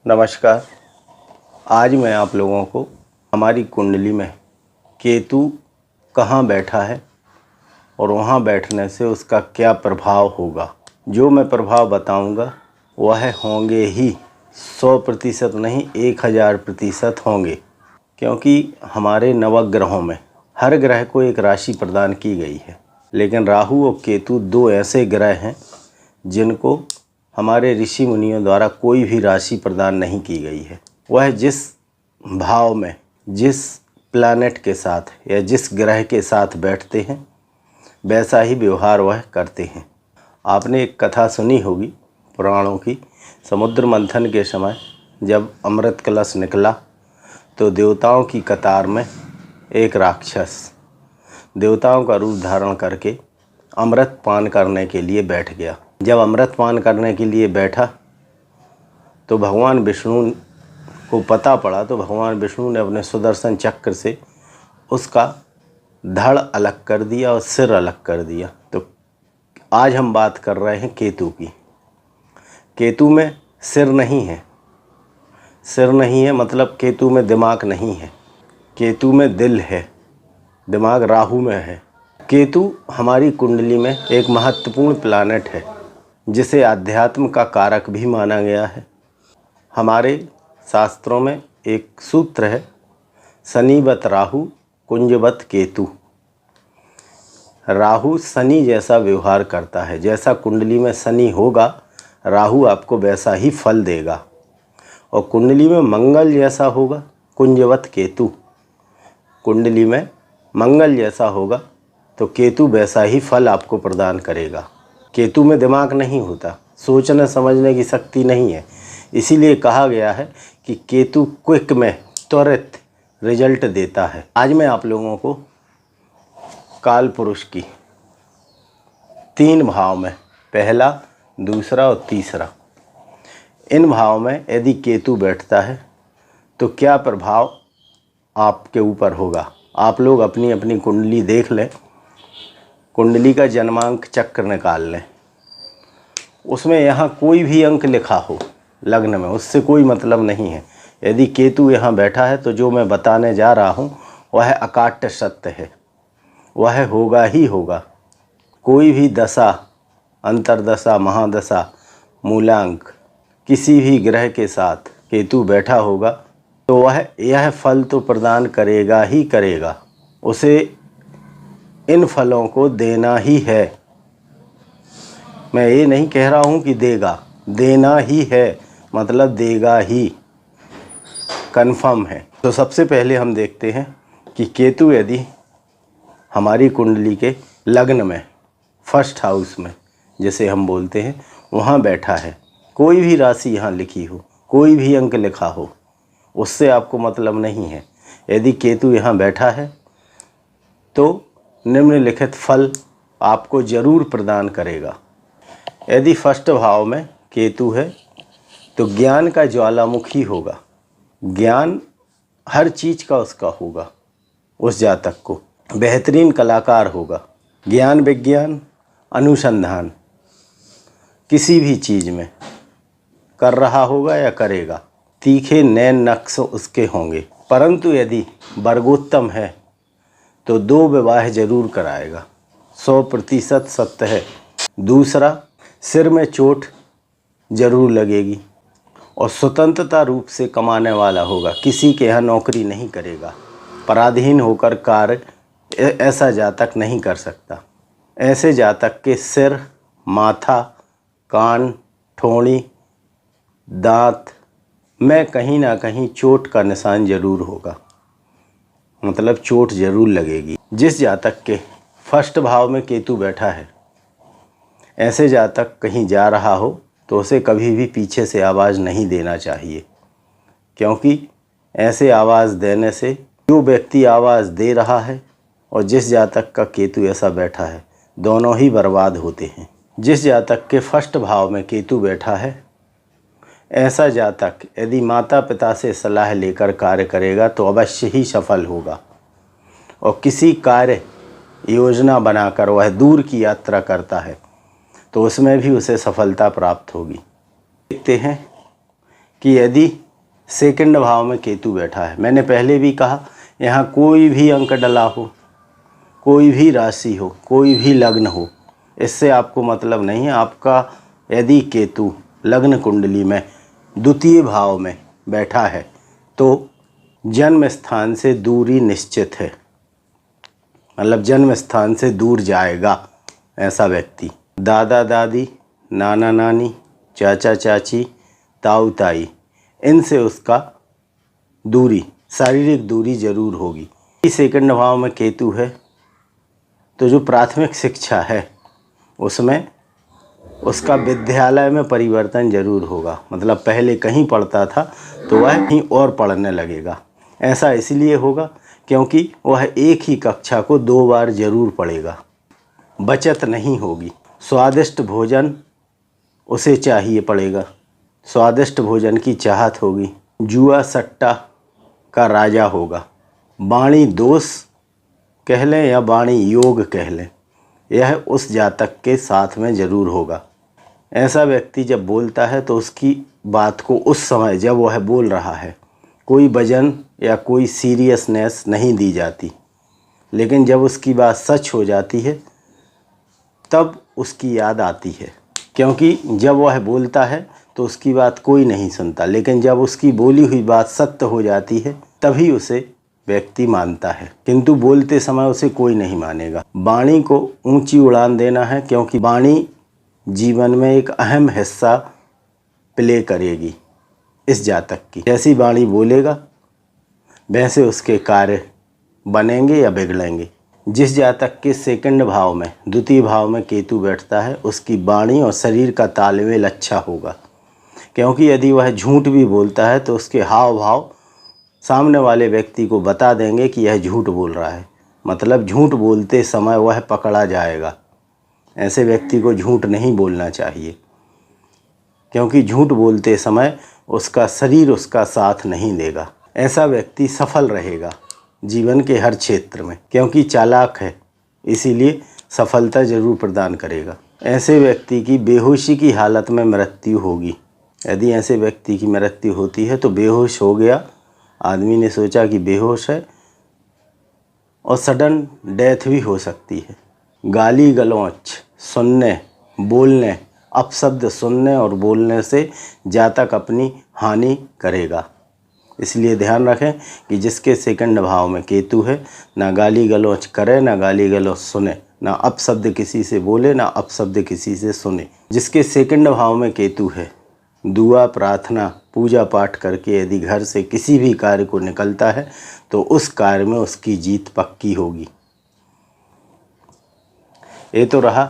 नमस्कार। आज मैं आप लोगों को हमारी कुंडली में केतु कहाँ बैठा है और वहाँ बैठने से उसका क्या प्रभाव होगा, जो मैं प्रभाव बताऊंगा वह होंगे ही 100% नहीं 1000% होंगे। क्योंकि हमारे नवग्रहों में हर ग्रह को एक राशि प्रदान की गई है, लेकिन राहु और केतु दो ऐसे ग्रह हैं जिनको हमारे ऋषि मुनियों द्वारा कोई भी राशि प्रदान नहीं की गई है। वह जिस भाव में जिस प्लैनेट के साथ या जिस ग्रह के साथ बैठते हैं वैसा ही व्यवहार वह करते हैं। आपने एक कथा सुनी होगी पुराणों की, समुद्र मंथन के समय जब अमृत कलश निकला तो देवताओं की कतार में एक राक्षस देवताओं का रूप धारण करके अमृत पान करने के लिए बैठ गया। जब अमृत पान करने के लिए बैठा तो भगवान विष्णु को पता पड़ा, तो भगवान विष्णु ने अपने सुदर्शन चक्र से उसका धड़ अलग कर दिया और सिर अलग कर दिया। तो आज हम बात कर रहे हैं केतु की। केतु में सिर नहीं है, सिर नहीं है मतलब केतु में दिमाग नहीं है, केतु में दिल है, दिमाग राहु में है। केतु हमारी कुंडली में एक महत्वपूर्ण प्लैनेट है जिसे अध्यात्म का कारक भी माना गया है। हमारे शास्त्रों में एक सूत्र है, शनिवत राहु कुंजवत केतु। राहु शनि जैसा व्यवहार करता है, जैसा कुंडली में शनि होगा राहु आपको वैसा ही फल देगा, और कुंडली में मंगल जैसा होगा कुंजवत केतु, कुंडली में मंगल जैसा होगा तो केतु वैसा ही फल आपको प्रदान करेगा। केतु में दिमाग नहीं होता, सोचने समझने की शक्ति नहीं है, इसीलिए कहा गया है कि केतु क्विक में त्वरित रिजल्ट देता है। आज मैं आप लोगों को काल पुरुष की 3 भाव में, पहला, दूसरा और तीसरा, इन भाव में यदि केतु बैठता है तो क्या प्रभाव आपके ऊपर होगा। आप लोग अपनी अपनी कुंडली देख लें, कुंडली का जन्मांक चक्र निकाल लें, उसमें यहाँ कोई भी अंक लिखा हो लग्न में, उससे कोई मतलब नहीं है। यदि केतु यहाँ बैठा है तो जो मैं बताने जा रहा हूँ वह अकाट्य सत्य है, वह होगा ही होगा। कोई भी दशा, अंतरदशा, महादशा, मूलांक किसी भी ग्रह के साथ केतु बैठा होगा तो वह यह फल तो प्रदान करेगा ही करेगा, उसे इन फलों को देना ही है। मैं ये नहीं कह रहा हूँ कि देगा, देना ही है, मतलब देगा ही, कन्फर्म है। तो सबसे पहले हम देखते हैं कि केतु यदि हमारी कुंडली के लग्न में, फर्स्ट हाउस में जिसे हम बोलते हैं, वहाँ बैठा है, कोई भी राशि यहाँ लिखी हो, कोई भी अंक लिखा हो, उससे आपको मतलब नहीं है। यदि केतु यहाँ बैठा है तो निम्नलिखित फल आपको जरूर प्रदान करेगा। यदि फर्स्ट भाव में केतु है तो ज्ञान का ज्वालामुखी होगा, ज्ञान हर चीज़ का उसका होगा, उस जातक को बेहतरीन कलाकार होगा, ज्ञान विज्ञान अनुसंधान किसी भी चीज़ में कर रहा होगा या करेगा, तीखे नैन नक्श उसके होंगे। परंतु यदि वर्गोत्तम है तो 2 विवाह जरूर कराएगा, 100% सत्य है। दूसरा, सिर में चोट जरूर लगेगी और स्वतंत्रता रूप से कमाने वाला होगा, किसी के यहाँ नौकरी नहीं करेगा, पराधीन होकर कार्य ऐसा जातक नहीं कर सकता। ऐसे जातक के सिर, माथा, कान, ठोड़ी, दांत में कहीं ना कहीं चोट का निशान जरूर होगा, मतलब चोट जरूर लगेगी। जिस जातक के फर्स्ट भाव में केतु बैठा है, ऐसे जातक कहीं जा रहा हो तो उसे कभी भी पीछे से आवाज़ नहीं देना चाहिए, क्योंकि ऐसे आवाज़ देने से जो व्यक्ति आवाज़ दे रहा है और जिस जातक का केतु ऐसा बैठा है, दोनों ही बर्बाद होते हैं। जिस जातक के फर्स्ट भाव में केतु बैठा है, ऐसा जातक यदि माता पिता से सलाह लेकर कार्य करेगा तो अवश्य ही सफल होगा, और किसी कार्य योजना बनाकर वह दूर की यात्रा करता है तो उसमें भी उसे सफलता प्राप्त होगी। देखते हैं कि यदि सेकंड भाव में केतु बैठा है, मैंने पहले भी कहा, यहाँ कोई भी अंक डला हो, कोई भी राशि हो, कोई भी लग्न हो, इससे आपको मतलब नहीं है। आपका यदि केतु लग्न कुंडली में द्वितीय भाव में बैठा है तो जन्म स्थान से दूरी निश्चित है, मतलब जन्म स्थान से दूर जाएगा ऐसा व्यक्ति। दादा दादी, नाना नानी, चाचा चाची, ताऊ ताई, इनसे उसका दूरी, शारीरिक दूरी जरूर होगी। सेकंड भाव में केतु है तो जो प्राथमिक शिक्षा है उसमें उसका विद्यालय में परिवर्तन जरूर होगा, मतलब पहले कहीं पढ़ता था तो वह कहीं और पढ़ने लगेगा। ऐसा इसलिए होगा क्योंकि वह एक ही कक्षा को 2 बार जरूर पढ़ेगा। बचत नहीं होगी। स्वादिष्ट भोजन उसे चाहिए पड़ेगा, स्वादिष्ट भोजन की चाहत होगी। जुआ सट्टा का राजा होगा। वाणी दोष कह लें या वाणी योग कह लें, यह उस जातक के साथ में ज़रूर होगा। ऐसा व्यक्ति जब बोलता है तो उसकी बात को उस समय जब वह बोल रहा है कोई वजन या कोई सीरियसनेस नहीं दी जाती, लेकिन जब उसकी बात सच हो जाती है तब उसकी याद आती है। क्योंकि जब वह बोलता है तो उसकी बात कोई नहीं सुनता, लेकिन जब उसकी बोली हुई बात सत्य हो जाती है तभी उसे व्यक्ति मानता है, किंतु बोलते समय उसे कोई नहीं मानेगा। वाणी को ऊंची उड़ान देना है, क्योंकि वाणी जीवन में एक अहम हिस्सा प्ले करेगी इस जातक की। जैसी वाणी बोलेगा वैसे उसके कार्य बनेंगे या बिगड़ेंगे। जिस जातक के सेकंड भाव में, द्वितीय भाव में केतु बैठता है, उसकी वाणी और शरीर का तालमेल अच्छा होगा, क्योंकि यदि वह झूठ भी बोलता है तो उसके हाव भाव सामने वाले व्यक्ति को बता देंगे कि यह झूठ बोल रहा है, मतलब झूठ बोलते समय वह पकड़ा जाएगा। ऐसे व्यक्ति को झूठ नहीं बोलना चाहिए, क्योंकि झूठ बोलते समय उसका शरीर उसका साथ नहीं देगा। ऐसा व्यक्ति सफल रहेगा जीवन के हर क्षेत्र में, क्योंकि चालाक है, इसीलिए सफलता जरूर प्रदान करेगा। ऐसे व्यक्ति की बेहोशी की हालत में मृत्यु होगी। यदि ऐसे व्यक्ति की मृत्यु होती है तो बेहोश हो गया, आदमी ने सोचा कि बेहोश है, और सडन डेथ भी हो सकती है। गाली गलौच सुनने, बोलने, अपशब्द सुनने और बोलने से जातक अपनी हानि करेगा। इसलिए ध्यान रखें कि जिसके सेकंड भाव में केतु है, ना गाली गलौच करे, ना गाली गलौच सुने, ना अपशब्द किसी से बोले, ना अपशब्द किसी से सुने। जिसके सेकंड भाव में केतु है, दुआ प्रार्थना पूजा पाठ करके यदि घर से किसी भी कार्य को निकलता है तो उस कार्य में उसकी जीत पक्की होगी। ये तो रहा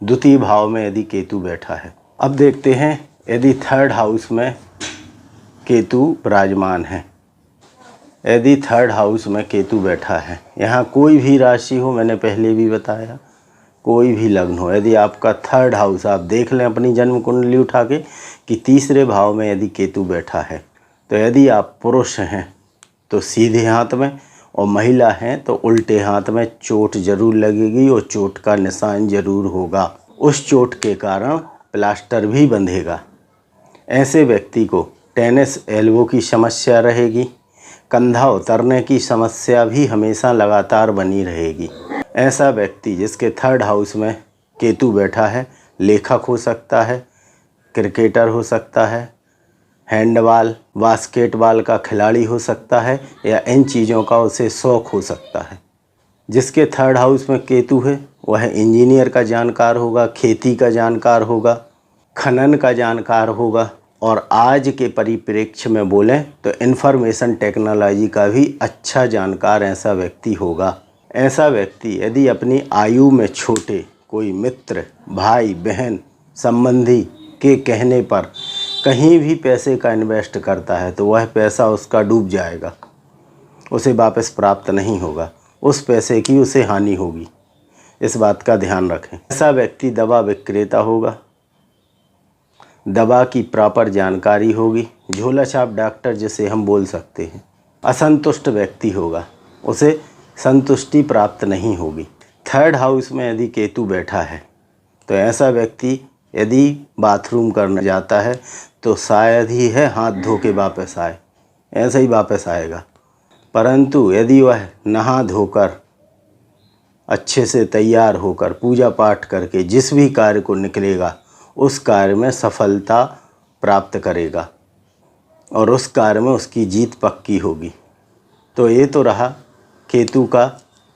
द्वितीय भाव में यदि केतु बैठा है। अब देखते हैं यदि थर्ड हाउस में केतु विराजमान है। यदि थर्ड हाउस में केतु बैठा है, यहाँ कोई भी राशि हो, मैंने पहले भी बताया, कोई भी लग्न हो, यदि आपका थर्ड हाउस, आप देख लें अपनी जन्म कुंडली उठा के कि तीसरे भाव में यदि केतु बैठा है, तो यदि आप पुरुष हैं तो सीधे हाथ में, और महिला हैं तो उल्टे हाथ में चोट जरूर लगेगी और चोट का निशान जरूर होगा। उस चोट के कारण प्लास्टर भी बंधेगा। ऐसे व्यक्ति को टेनिस एल्बो की समस्या रहेगी, कंधा उतरने की समस्या भी हमेशा लगातार बनी रहेगी। ऐसा व्यक्ति जिसके थर्ड हाउस में केतु बैठा है, लेखक हो सकता है, क्रिकेटर हो सकता है, हैंडबॉल बास्केटबॉल का खिलाड़ी हो सकता है, या इन चीज़ों का उसे शौक़ हो सकता है। जिसके थर्ड हाउस में केतु है वह इंजीनियर का जानकार होगा, खेती का जानकार होगा, खनन का जानकार होगा, और आज के परिप्रेक्ष्य में बोलें तो इंफॉर्मेशन टेक्नोलॉजी का भी अच्छा जानकार ऐसा व्यक्ति होगा। ऐसा व्यक्ति यदि अपनी आयु में छोटे कोई मित्र, भाई, बहन, संबंधी के कहने पर कहीं भी पैसे का इन्वेस्ट करता है तो वह पैसा उसका डूब जाएगा, उसे वापस प्राप्त नहीं होगा, उस पैसे की उसे हानि होगी। इस बात का ध्यान रखें। ऐसा व्यक्ति दवा विक्रेता होगा, दवा की प्रॉपर जानकारी होगी, झोला छाप डॉक्टर जिसे हम बोल सकते हैं। असंतुष्ट व्यक्ति होगा, उसे संतुष्टि प्राप्त नहीं होगी। थर्ड हाउस में यदि केतु बैठा है तो ऐसा व्यक्ति यदि बाथरूम करने जाता है तो शायद ही है हाथ धो के वापस आए, ऐसे ही वापस आएगा। परंतु यदि वह नहा धोकर अच्छे से तैयार होकर पूजा पाठ करके जिस भी कार्य को निकलेगा उस कार्य में सफलता प्राप्त करेगा और उस कार्य में उसकी जीत पक्की होगी। तो ये तो रहा केतु का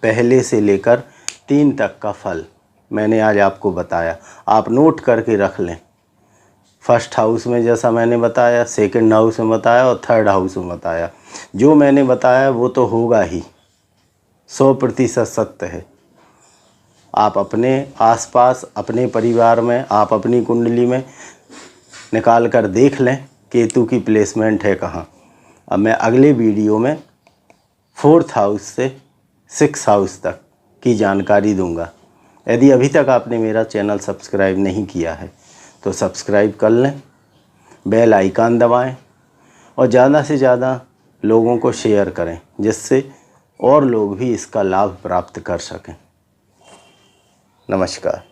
पहले से लेकर 3 तक का फल मैंने आज आपको बताया। आप नोट करके रख लें। फर्स्ट हाउस में जैसा मैंने बताया, सेकंड हाउस में बताया और थर्ड हाउस में बताया। जो मैंने बताया वो तो होगा ही, 100% सत्य है। आप अपने आसपास, अपने परिवार में, आप अपनी कुंडली में निकाल कर देख लें केतु की प्लेसमेंट है कहाँ। अब मैं अगले वीडियो में 4th हाउस से 6th हाउस तक की जानकारी दूंगा। यदि अभी तक आपने मेरा चैनल सब्सक्राइब नहीं किया है तो सब्सक्राइब कर लें, बेल आइकन दबाएं और ज़्यादा से ज़्यादा लोगों को शेयर करें जिससे और लोग भी इसका लाभ प्राप्त कर सकें। नमस्कार।